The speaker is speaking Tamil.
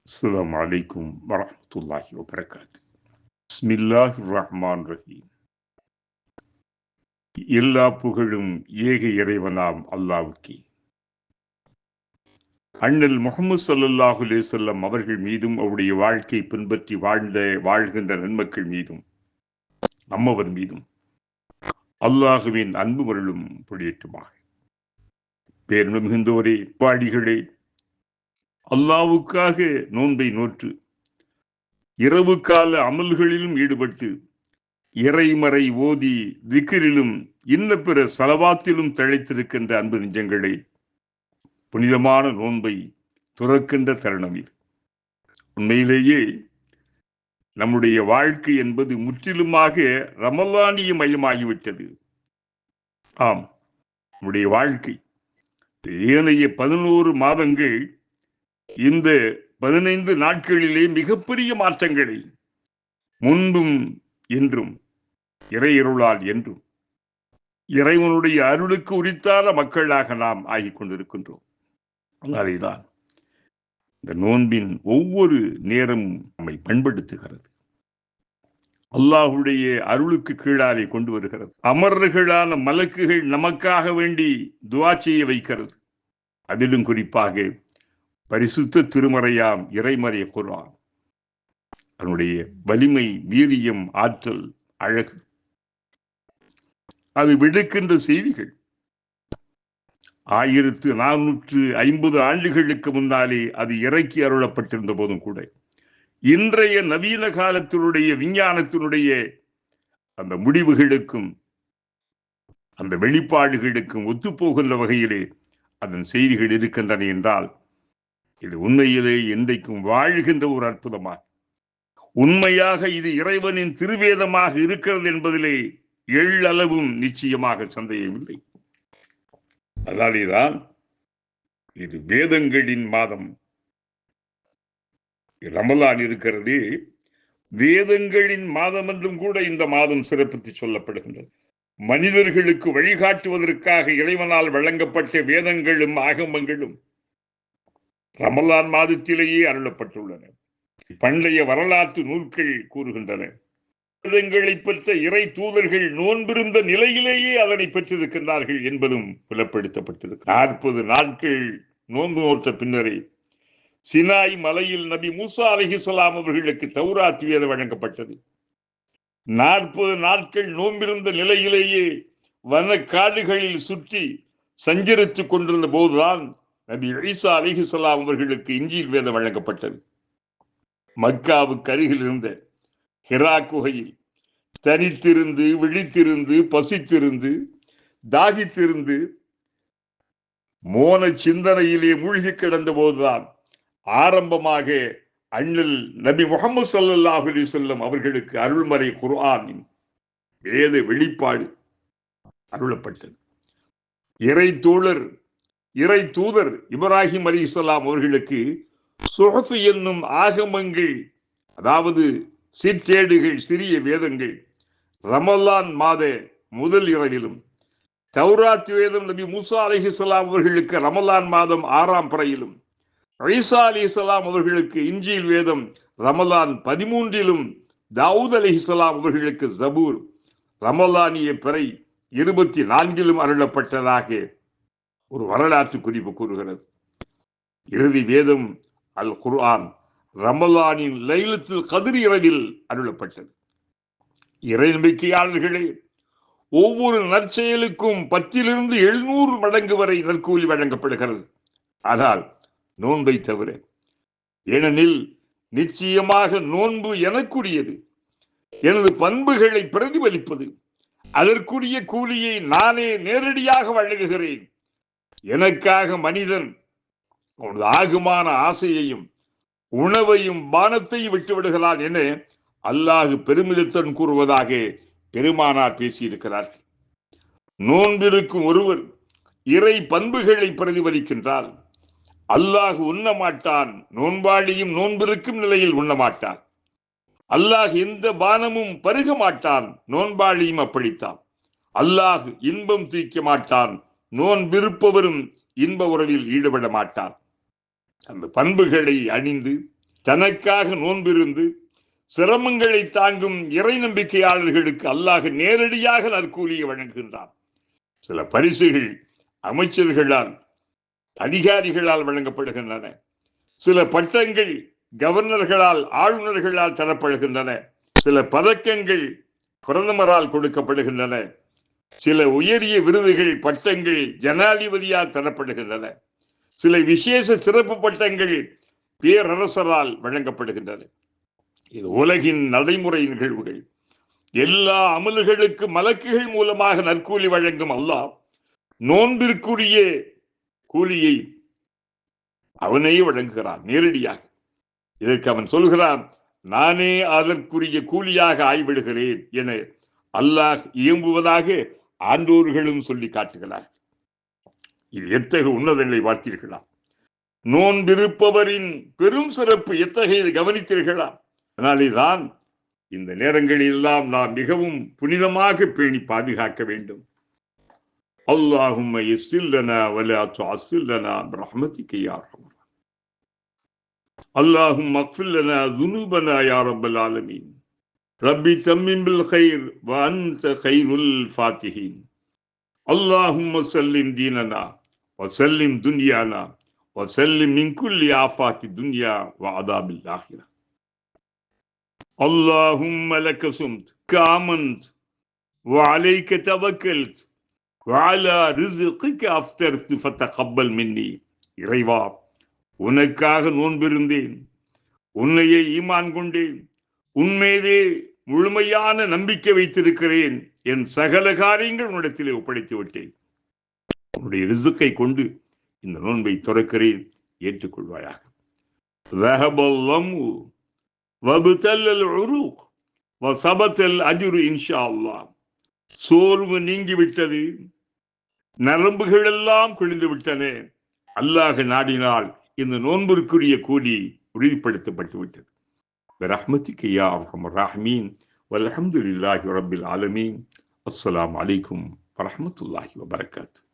அஸ்ஸலாமு அலைக்கும் வரஹ்மத்துல்லாஹி வபரகாத்து. பிஸ்மில்லாஹிர் ரஹ்மான் ரஹீம். எல்லா புகழும் ஏக இறைவனாம் அல்லாஹ்வுக்கே. அண்ணல் முஹம்மது ஸல்லல்லாஹு அலைஹி வஸல்லம் அவர்கள் மீதும் அவருடைய வாழ்க்கை பின்பற்றி வாழ்கின்ற நன்மக்கள் மீதும் நம்மவர் மீதும் அல்லாஹுவின் அன்பு மருளும் பொழியட்டுமாக. பேருண்டு மிகுந்தோரே, பாடிகளே, அல்லாஹ்வுக்காக நோன்பை நோற்று இரவு கால அமல்களிலும் ஈடுபட்டு இறைமறை ஓதி திக்ரிலும் இன்ன பிற சலவாத்திலும் தழைத்திருக்கின்ற அன்பு நெஞ்சங்களே, புனிதமான நோன்பை துறக்கின்ற தருணம் இது. உண்மையிலேயே நம்முடைய வாழ்க்கை என்பது முற்றிலுமாக ரமலானிய மயமாகிவிட்டது. ஆம், நம்முடைய வாழ்க்கை ஏனைய 11 மாதங்கள் இந்த 15 நாட்களிலே மிகப்பெரிய மாற்றங்களை முன்பும் என்றும் இறையருளால் என்றும் இறைவனுடைய அருளுக்கு உரித்தான மக்களாக நாம் ஆகிக் கொண்டிருக்கின்றோம். அதனால்தான் இந்த நோன்பின் ஒவ்வொரு நேரமும் நம்மை பண்படுத்துகிறது, அல்லாஹுடைய அருளுக்கு கீழாலே கொண்டு வருகிறது. அமரர்களான மலக்குகள் நமக்காக வேண்டி துஆ செய்ய வைக்கிறது. அதிலும் குறிப்பாக பரிசுத்த திருமறையாம் இறைமறை குர்ஆன், அதனுடைய வலிமை, வீரியம், ஆற்றல், அழகு, அது விடுக்கின்ற செய்திகள் 1450 ஆண்டுகளுக்கு முன்னாலே அது இறக்கி அருளப்பட்டிருந்த போதும் கூட இன்றைய நவீன காலத்தினுடைய விஞ்ஞானத்தினுடைய அந்த முடிவுகளுக்கும் அந்த வெளிப்பாடுகளுக்கும் ஒத்துப்போகின்ற வகையிலே அதன் செய்திகள் இருக்கின்றன என்றால் இது உண்மையிலே என்றைக்கும் வாழ்கின்ற ஒரு அற்புதமாக, உண்மையாக இது இறைவனின் திருவேதமாக இருக்கிறது என்பதிலே எள்ளளவும் நிச்சயமாக சந்தேகமில்லை. அதனாலேதான் இது வேதங்களின் மாதம். ரமலான் இருக்கிறது, வேதங்களின் மாதம் என்றும் கூட இந்த மாதம் சிறப்பித்து சொல்லப்படுகின்றது. மனிதர்களுக்கு வழிகாட்டுவதற்காக இறைவனால் வழங்கப்பட்ட வேதங்களும் ஆகமங்களும் ரமலான் மாதத்திலேயே அருளப்பட்டுள்ளன. பண்டைய வரலாற்று நூல்கள் கூறுகின்றன, வேதங்களை பெற்ற இறை தூதர்கள் நோன்பிருந்த நிலையிலேயே அதனை பெற்றிருக்கின்றார்கள் என்பதும் புலப்படுத்தப்பட்டிருக்கு. 40 நாட்கள் நோன்பு நோற்ற பின்னரே சினாய் மலையில் நபி மூசா அலைஹிஸ்ஸலாம் அவர்களுக்கு தௌராத் வேதம் வழங்கப்பட்டது. 40 நாட்கள் நோன்பிருந்த நிலையிலேயே வனக்காடுகளில் சுற்றி சஞ்சரித்துக் கொண்டிருந்த போதுதான் நபி ஈசா அலைஹிஸ்ஸலாம் அவர்களுக்கு இன்ஜீல் வேதம் வழங்கப்பட்டது. மக்காவுக்கு அருகில் இருந்த ஹிரா குகையில் தனித்திருந்து, விழித்திருந்து, பசித்திருந்து, தாகித்திருந்து, மோன சிந்தனையிலே மூழ்கி கிடந்த போதுதான் ஆரம்பமாக அண்ணல் நபி முஹம்மது ஸல்லல்லாஹு அலைஹி வஸல்லம் அவர்களுக்கு அருள்மறை குர்ஆனின் வேத வெளிப்பாடு அருளப்பட்டது. இறை தூதர் இப்ராஹிம் அலைஹிஸ்ஸலாம் அவர்களுக்கு சுஹஃப் என்னும் ஆகமங்கள், அதாவது சிற்றேடுகள், சிறிய வேதங்கள் ரமலான் மாத முதல் இரவிலும், தௌராத் வேதம் நபி மூசா அலைஹிஸ்ஸலாம் அவர்களுக்கு ரமலான் மாதம் 6ஆம் பிறையிலும், ஈசா அலைஹிஸ்ஸலாம் அவர்களுக்கு இன்ஜீல் வேதம் ரமலான் 13லும், தாவூத் அலைஹிஸ்ஸலாம் அவர்களுக்கு ஜபூர் ரமலானிய பிறை 24லும் அருளப்பட்டதாக ஒரு வரலாற்று குறிப்பு கூறுகிறது. இறுதி வேதம் அல் குர்ஆன் ரமலானின் லைலத்துல் கத்ர் இரவில் அருளப்பட்டது. இறை நம்பிக்கையாளர்களே, ஒவ்வொரு நற்செயலுக்கும் 10லிருந்து 700 மடங்கு வரை நற்கூலி வழங்கப்படுகிறது. ஆனால் நோன்பை தவிர, ஏனெனில் நிச்சயமாக நோன்பு எனக்குரியது, எனது பண்புகளை பிரதிபலிப்பது, அதற்குரிய கூலியை நானே நேரடியாக வழங்குகிறேன். எனக்காக மனிதன் அவனது ஆகுமான ஆசையையும் உணவையும் பானத்தையும் விட்டுவிடுகிறான் என அல்லாஹ் பெருமிதத்துடன் கூறுவதாக பெருமானார் பேசியிருக்கிறார்கள். நோன்பிருக்கும் ஒருவர் இறை பண்புகளை பிரதிபலிக்கின்றால் அல்லாஹ் உண்ண மாட்டான், நோன்பாளியும் நோன்பிருக்கும் நிலையில் உண்ண மாட்டான். அல்லாஹ் எந்த பானமும் பருக மாட்டான், நோன்பாளியும் அப்படித்தான். அல்லாஹ் இன்பம் தீர்க்க மாட்டான், நோன்பிருப்பவரும் இன்ப உறவில் ஈடுபட மாட்டான். அந்த பண்புகளை அணிந்து தனக்காக நோன்பிருந்து சிரமங்களை தாங்கும் இறை நம்பிக்கையாளர்களுக்கு அல்லாஹ் நேரடியாக நற்கூலியை வழங்குகின்றான். சில பரிசுகள் அமைச்சர்களால், அதிகாரிகளால் வழங்கப்படுகின்றன. சில பட்டங்கள் கவர்னர்களால், ஆளுநர்களால் தரப்படுகின்றன. சில பதக்கங்கள் பிரதமரால் கொடுக்கப்படுகின்றன. சில உயரிய விருதுகள், பட்டங்கள் ஜனாதிபதியால் தரப்படுகின்றன. சில விசேஷ சிறப்பு பட்டங்கள் பேரரசரால் வழங்கப்படுகின்றன. இது உலகின் நடைமுறை நிகழ்வுகள். எல்லா அமல்களுக்கு மலக்குகள் மூலமாக நற்கூலி வழங்கும் அல்லாஹ் நோன்பிற்குரிய கூலியை அவனே வழங்குகிறான் நேரடியாக. இதற்கு அவன் சொல்கிறான், நானே அதற்குரிய கூலியாக ஆய்விடுகிறேன் என அல்லாஹ் இயம்புவதாக ஆண்டோர்களும் சொல்லி காட்டுகிறார். இது எத்தகைய உன்னதங்களை பார்த்தீர்களா? நோன்பிருப்பவரின் பெரும் சிறப்பு எத்தகையது கவனித்தீர்களா? அதனாலேதான் இந்த நேரங்களில் எல்லாம் நாம் மிகவும் புனிதமாக பேணி பாதுகாக்க வேண்டும். அல்லாஹும்ம யஸ்ஸிர் லனா வலா துஅஸ்ஸிர் லனா பிரஹ்மதிக யா அர்ஹமர். அல்லாஹும்ம அக்ஃபிர் லனா ذுனூபனா யா ரப்பல் ஆலமீன். ரப்பி தம்மிம் பில் கைர் வ அன்த கைருல் ஃபாத்திஹீன். அல்லாஹும்ம சல்லிம் தீனனா வ சல்லிம் துன்யானா வ சல்லிம் மின் குல்லி ஆஃபாத்தி துன்யா வ அதாபில் ஆஹிரா. اللهم لك صمت كامنت وعليك توكلت وعلى رزقك أفطرت فتقبل مني. இறைவா, உனக்காக நோன்பிருந்தேன், உன்னையே ஈமான் கொண்டேன், உன்மீதே முழுமையான நம்பிக்கை வைத்திருக்கிறேன், என் சகல காரியங்கள் உன்னிடத்திலே ஒப்படைத்து விட்டேன். உன்னுடைய ரிசுக்கை கொண்டு இந்த நோன்பை துறக்கிறேன், ஏற்றுக்கொள்வாயாக. சோர்வு நீங்கிவிட்டது, நரம்புகள் எல்லாம் குளிந்து விட்டன. அல்லாஹ் நாடினால் இந்த நோன்பிற்குரிய கூலி உறுதிப்படுத்தப்பட்டு விட்டது. பிரஹ்மதிக யா அர்ஹமர் ராஹிமீன். வல்ஹம்துலில்லாஹி ரப்பில் ஆலமீன். அஸ்ஸலாமு அலைக்கும் வரஹ்மத்துல்லாஹி வபரகாத்துஹு.